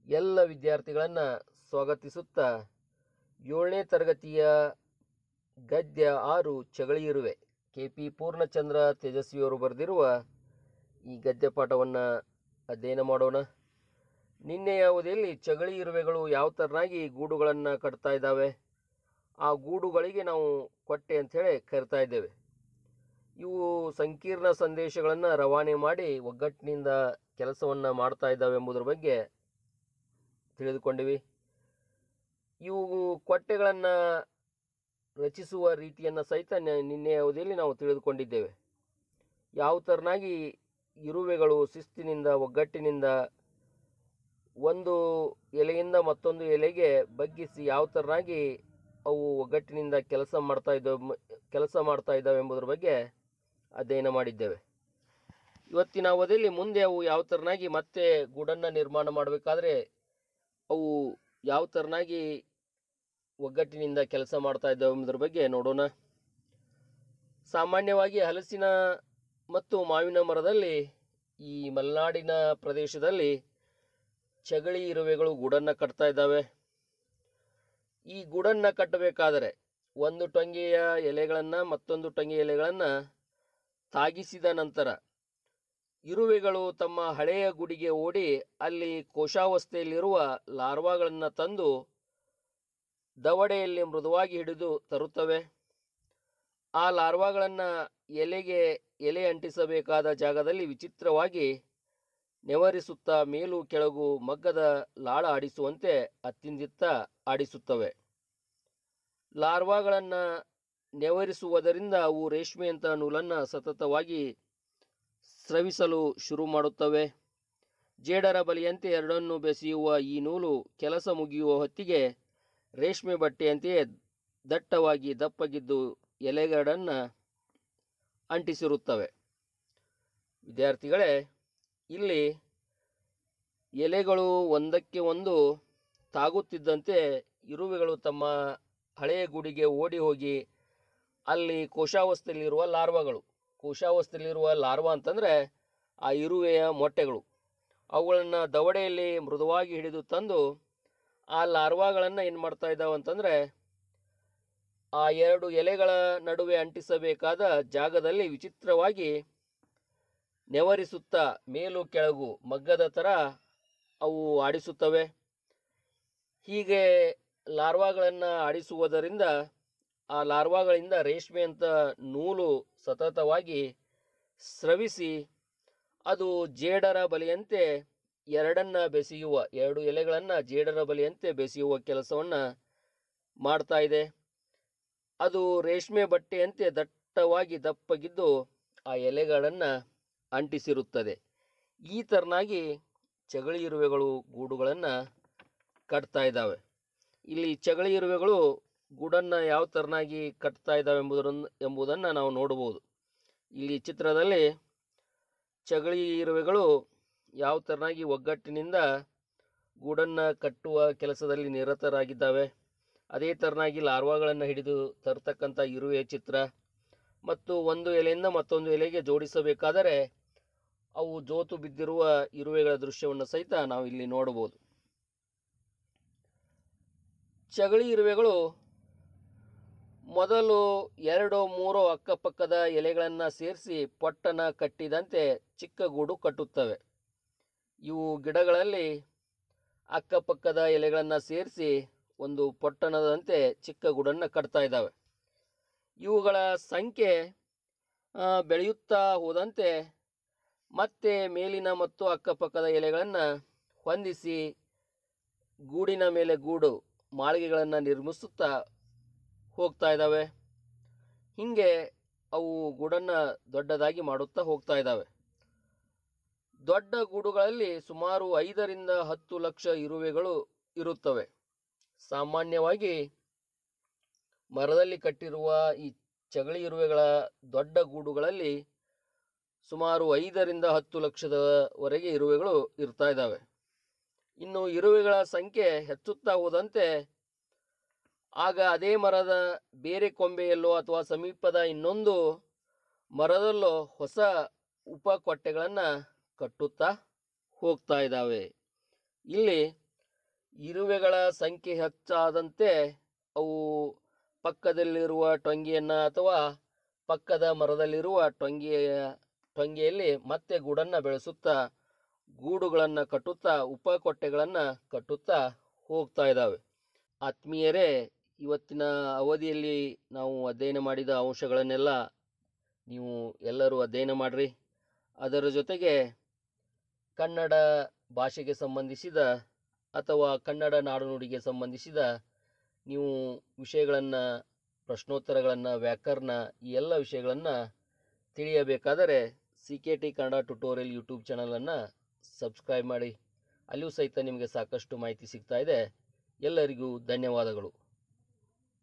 ಎಲ್ಲ ವಿದ್ಯಾರ್ಥಿಗಳನ್ನು ಸ್ವಾಗತಿಸುತ್ತಾ 7ನೇ ತರಗತಿಯ ಗದ್ಯ 6 ಚಗಳಿ ಇರುವೆ ಕೆ.ಪಿ. ಪೂರ್ಣಚಂದ್ರ ತೇಜಸ್ವಿಯವರು ಬರೆದಿರುವ ಈ ಗದ್ಯ ಪಾಠವನ್ನು ಅಧ್ಯಯನ ಮಾಡೋಣ. ನಿನ್ನೆಯ ಅವಧಿಯಲ್ಲಿ ಚಗಳಿ ಇರುವೆಗಳು ಯಾವ ಥರನಾಗಿ ಗೂಡುಗಳನ್ನು ಕಟ್ತಾ ಇದ್ದಾವೆ, ಆ ಗೂಡುಗಳಿಗೆ ನಾವು ಕೊಟ್ಟೆ ಅಂಥೇಳಿ ಕರಿತಾ ಇದ್ದೇವೆ. ಇವು ಸಂಕೀರ್ಣ ಸಂದೇಶಗಳನ್ನು ರವಾನೆ ಮಾಡಿ ಒಗ್ಗಟ್ಟಿನಿಂದ ಕೆಲಸವನ್ನು ಮಾಡ್ತಾ ಇದ್ದಾವೆ ಎಂಬುದರ ಬಗ್ಗೆ ತಿಳಿದುಕೊಂಡಿವಿ. ಇವು ಕೊಟ್ಟೆಗಳನ್ನು ರಚಿಸುವ ರೀತಿಯನ್ನು ಸಹಿತ ನಿನ್ನೆಯ ಅವಧಿಯಲ್ಲಿ ನಾವು ತಿಳಿದುಕೊಂಡಿದ್ದೇವೆ. ಯಾವ ಥರನಾಗಿ ಇರುವೆಗಳು ಶಿಸ್ತಿನಿಂದ ಒಗ್ಗಟ್ಟಿನಿಂದ ಒಂದು ಎಲೆಯಿಂದ ಮತ್ತೊಂದು ಎಲೆಗೆ ಬಗ್ಗಿಸಿ ಯಾವ ಥರನಾಗಿ ಅವು ಒಗ್ಗಟ್ಟಿನಿಂದ ಕೆಲಸ ಮಾಡ್ತಾ ಇದ್ದಾವೆ ಎಂಬುದರ ಬಗ್ಗೆ ಅಧ್ಯಯನ ಮಾಡಿದ್ದೇವೆ. ಇವತ್ತಿನ ಅವಧಿಯಲ್ಲಿ ಮುಂದೆ ಅವು ಯಾವ ಥರನಾಗಿ ಮತ್ತೆ ಗೂಡನ್ನು ನಿರ್ಮಾಣ ಮಾಡಬೇಕಾದ್ರೆ ಅವು ಯಾವ ಥರನಾಗಿ ಒಗ್ಗಟ್ಟಿನಿಂದ ಕೆಲಸ ಮಾಡ್ತಾ ಇದ್ದಾವೆ ಎಂಬುದರ ಬಗ್ಗೆ ನೋಡೋಣ. ಸಾಮಾನ್ಯವಾಗಿ ಹಲಸಿನ ಮತ್ತು ಮಾವಿನ ಮರದಲ್ಲಿ ಈ ಮಲೆನಾಡಿನ ಪ್ರದೇಶದಲ್ಲಿ ಚಗಳಿ ಇರುವೆಗಳು ಗೂಡನ್ನು ಕಟ್ತಾ ಇದ್ದಾವೆ. ಈ ಗೂಡನ್ನು ಕಟ್ಟಬೇಕಾದರೆ ಒಂದು ಟೊಂಗೆಯ ಎಲೆಗಳನ್ನು ಮತ್ತೊಂದು ಟೊಂಗೆಯ ಎಲೆಗಳನ್ನು ತಾಗಿಸಿದ ನಂತರ ಇರುವೆಗಳು ತಮ್ಮ ಹಳೆಯ ಗೂಡಿಗೆ ಓಡಿ ಅಲ್ಲಿ ಕೋಶಾವಸ್ಥೆಯಲ್ಲಿರುವ ಲಾರ್ವಾಗಳನ್ನು ತಂದು ದವಡೆಯಲ್ಲಿ ಮೃದುವಾಗಿ ಹಿಡಿದು ತರುತ್ತವೆ. ಆ ಲಾರ್ವಾಗಳನ್ನು ಎಲೆ ಅಂಟಿಸಬೇಕಾದ ಜಾಗದಲ್ಲಿ ವಿಚಿತ್ರವಾಗಿ ನೆವರಿಸುತ್ತಾ ಮೇಲು ಕೆಳಗು ಮಗ್ಗದ ಲಾಳ ಆಡಿಸುವಂತೆ ಅತ್ತಿಂದಿತ್ತ ಆಡಿಸುತ್ತವೆ. ಲಾರ್ವಾಗಳನ್ನು ನೆವರಿಸುವುದರಿಂದ ಅವು ರೇಷ್ಮೆಯಂಥ ನೂಲನ್ನು ಸತತವಾಗಿ ಸ್ರವಿಸಲು ಶುರು ಮಾಡುತ್ತವೆ. ಜೇಡರ ಬಲಿಯಂತೆ ಎರಡನ್ನೂ ಬೆಸೆಯುವ ಈ ನೂಲು ಕೆಲಸ ಮುಗಿಯುವ ಹೊತ್ತಿಗೆ ರೇಷ್ಮೆ ಬಟ್ಟೆಯಂತೆಯೇ ದಟ್ಟವಾಗಿ ದಪ್ಪಗಿದ್ದು ಎಲೆಗಳನ್ನು ಅಂಟಿಸಿರುತ್ತವೆ. ವಿದ್ಯಾರ್ಥಿಗಳೇ, ಇಲ್ಲಿ ಎಲೆಗಳು ಒಂದಕ್ಕೆ ಒಂದು ತಾಗುತ್ತಿದ್ದಂತೆ ಇರುವೆಗಳು ತಮ್ಮ ಹಳೆಯ ಗೂಡಿಗೆ ಓಡಿ ಹೋಗಿ ಅಲ್ಲಿ ಕೋಶಾವಸ್ಥೆಯಲ್ಲಿರುವ ಲಾರ್ವಾ ಅಂತಂದರೆ ಆ ಇರುವೆಯ ಮೊಟ್ಟೆಗಳು, ಅವುಗಳನ್ನು ದವಡೆಯಲ್ಲಿ ಮೃದುವಾಗಿ ಹಿಡಿದು ತಂದು ಆ ಲಾರ್ವಾಗಳನ್ನು ಏನು ಮಾಡ್ತಾ ಇದ್ದಾವೆ ಅಂತಂದರೆ ಆ ಎರಡು ಎಲೆಗಳ ನಡುವೆ ಅಂಟಿಸಬೇಕಾದ ಜಾಗದಲ್ಲಿ ವಿಚಿತ್ರವಾಗಿ ನೆವರಿಸುತ್ತಾ ಮೇಲು ಕೆಳಗು ಮಗ್ಗದ ಥರ ಅವು ಆಡಿಸುತ್ತವೆ. ಹೀಗೆ ಲಾರ್ವಾಗಳನ್ನು ಆಡಿಸುವುದರಿಂದ ಆ ಲಾರ್ವಾಗಳಿಂದ ರೇಷ್ಮೆಯಂಥ ನೂಲು ಸತತವಾಗಿ ಸ್ರವಿಸಿ ಅದು ಜೇಡರ ಬಲೆಯಂತೆ ಎರಡು ಎಲೆಗಳನ್ನು ಜೇಡರ ಬಲೆಯಂತೆ ಬೆಸೆಯುವ ಕೆಲಸವನ್ನು ಮಾಡ್ತಾ ಇದೆ. ಅದು ರೇಷ್ಮೆ ಬಟ್ಟೆಯಂತೆ ದಟ್ಟವಾಗಿ ದಪ್ಪಗಿದ್ದು ಆ ಎಲೆಗಳನ್ನು ಅಂಟಿಸಿರುತ್ತದೆ. ಈ ಥರನಾಗಿ ಚಗಳಿ ಇರುವೆಗಳು ಗೂಡುಗಳನ್ನು ಕಟ್ತಾ ಇದ್ದಾವೆ. ಇಲ್ಲಿ ಚಗಳಿ ಇರುವೆಗಳು ಗೂಡನ್ನು ಯಾವ ಥರನಾಗಿ ಕಟ್ತಾ ಇದ್ದಾವೆ ಎಂಬುದನ್ನು ನಾವು ನೋಡ್ಬೋದು. ಇಲ್ಲಿ ಚಿತ್ರದಲ್ಲಿ ಚಗಳಿ ಇರುವೆಗಳು ಯಾವ ಥರನಾಗಿ ಒಗ್ಗಟ್ಟಿನಿಂದ ಗೂಡನ್ನು ಕಟ್ಟುವ ಕೆಲಸದಲ್ಲಿ ನಿರತರಾಗಿದ್ದಾವೆ. ಅದೇ ಥರನಾಗಿ ಲಾರ್ವಾಗಳನ್ನು ಹಿಡಿದು ತರ್ತಕ್ಕಂಥ ಇರುವೆಯ ಚಿತ್ರ ಮತ್ತು ಒಂದು ಎಲೆಯಿಂದ ಮತ್ತೊಂದು ಎಲೆಗೆ ಜೋಡಿಸಬೇಕಾದರೆ ಅವು ಜೋತು ಬಿದ್ದಿರುವ ಇರುವೆಗಳ ದೃಶ್ಯವನ್ನು ಸಹಿತ ನಾವು ಇಲ್ಲಿ ನೋಡಬಹುದು. ಚಗಳಿ ಇರುವೆಗಳು ಮೊದಲು 2-3 ಅಕ್ಕಪಕ್ಕದ ಎಲೆಗಳನ್ನು ಸೇರಿಸಿ ಪೊಟ್ಟನ ಕಟ್ಟಿದಂತೆ ಚಿಕ್ಕ ಗೂಡು ಕಟ್ಟುತ್ತವೆ. ಇವು ಗಿಡಗಳಲ್ಲಿ ಅಕ್ಕಪಕ್ಕದ ಎಲೆಗಳನ್ನು ಸೇರಿಸಿ ಒಂದು ಪೊಟ್ಟಣದಂತೆ ಚಿಕ್ಕ ಗೂಡನ್ನು ಕಟ್ತಾ ಇದ್ದಾವೆ. ಇವುಗಳ ಸಂಖ್ಯೆ ಬೆಳೆಯುತ್ತಾ ಹೋದಂತೆ ಮತ್ತೆ ಮೇಲಿನ ಮತ್ತು ಅಕ್ಕಪಕ್ಕದ ಎಲೆಗಳನ್ನು ಹೊಂದಿಸಿ ಗೂಡಿನ ಮೇಲೆ ಗೂಡು ಮಾಳಿಗೆಗಳನ್ನು ನಿರ್ಮಿಸುತ್ತಾ ಹೋಗ್ತಾ ಇದ್ದಾವೆ. ಹೀಗೆ ಅವು ಗೂಡನ್ನು ದೊಡ್ಡದಾಗಿ ಮಾಡುತ್ತಾ ಹೋಗ್ತಾ ಇದ್ದಾವೆ. ದೊಡ್ಡ ಗೂಡುಗಳಲ್ಲಿ ಸುಮಾರು 5-10 ಲಕ್ಷ ಇರುವೆಗಳು ಇರುತ್ತವೆ. ಸಾಮಾನ್ಯವಾಗಿ ಮರದಲ್ಲಿ ಕಟ್ಟಿರುವ ಈ ಚಗಳಿ ಇರುವೆಗಳ ದೊಡ್ಡ ಗೂಡುಗಳಲ್ಲಿ ಸುಮಾರು 5-10 ಲಕ್ಷದವರೆಗೆ ಇರುವೆಗಳು ಇರ್ತಾ ಇದ್ದಾವೆ. ಇನ್ನು ಇರುವೆಗಳ ಸಂಖ್ಯೆ ಹೆಚ್ಚುತ್ತಾ ಹೋದಂತೆ ಆಗ ಅದೇ ಮರದ ಬೇರೆ ಕೊಂಬೆಯಲ್ಲೋ ಅಥವಾ ಸಮೀಪದ ಇನ್ನೊಂದು ಮರದಲ್ಲೋ ಹೊಸ ಉಪಕೊಟ್ಟೆಗಳನ್ನು ಕಟ್ಟುತ್ತಾ ಹೋಗ್ತಾ ಇದ್ದಾವೆ. ಇಲ್ಲಿ ಇರುವೆಗಳ ಸಂಖ್ಯೆ ಹೆಚ್ಚಾದಂತೆ ಅವು ಪಕ್ಕದಲ್ಲಿರುವ ಟೊಂಗೆಯನ್ನು ಅಥವಾ ಪಕ್ಕದ ಮರದಲ್ಲಿರುವ ಟೊಂಗೆಯಲ್ಲಿ ಮತ್ತೆ ಗೂಡನ್ನು ಬೆಳೆಸುತ್ತಾ ಗೂಡುಗಳನ್ನು ಕಟ್ಟುತ್ತಾ ಉಪಕೊಟ್ಟೆಗಳನ್ನು ಕಟ್ಟುತ್ತಾ ಹೋಗ್ತಾ ಇದ್ದಾವೆ. ಆತ್ಮೀಯರೇ, ಇವತ್ತಿನ ಅವಧಿಯಲ್ಲಿ ನಾವು ಅಧ್ಯಯನ ಮಾಡಿದ ಅಂಶಗಳನ್ನೆಲ್ಲ ನೀವು ಎಲ್ಲರೂ ಅಧ್ಯಯನ ಮಾಡಿರಿ. ಅದರ ಜೊತೆಗೆ ಕನ್ನಡ ಭಾಷೆಗೆ ಸಂಬಂಧಿಸಿದ ಅಥವಾ ಕನ್ನಡ ನಾಡುನುಡಿಗೆ ಸಂಬಂಧಿಸಿದ ನೀವು ವಿಷಯಗಳನ್ನು, ಪ್ರಶ್ನೋತ್ತರಗಳನ್ನು, ವ್ಯಾಕರಣ, ಈ ಎಲ್ಲ ವಿಷಯಗಳನ್ನು ತಿಳಿಯಬೇಕಾದರೆ CKT ಕನ್ನಡ ಟ್ಯುಟೋರಿಯಲ್ ಯೂಟ್ಯೂಬ್ ಚಾನಲನ್ನು ಸಬ್ಸ್ಕ್ರೈಬ್ ಮಾಡಿ. ಅಲ್ಲಿಯೂ ಸಹಿತ ನಿಮಗೆ ಸಾಕಷ್ಟು ಮಾಹಿತಿ ಸಿಗ್ತಾ ಇದೆ. ಎಲ್ಲರಿಗೂ ಧನ್ಯವಾದಗಳು.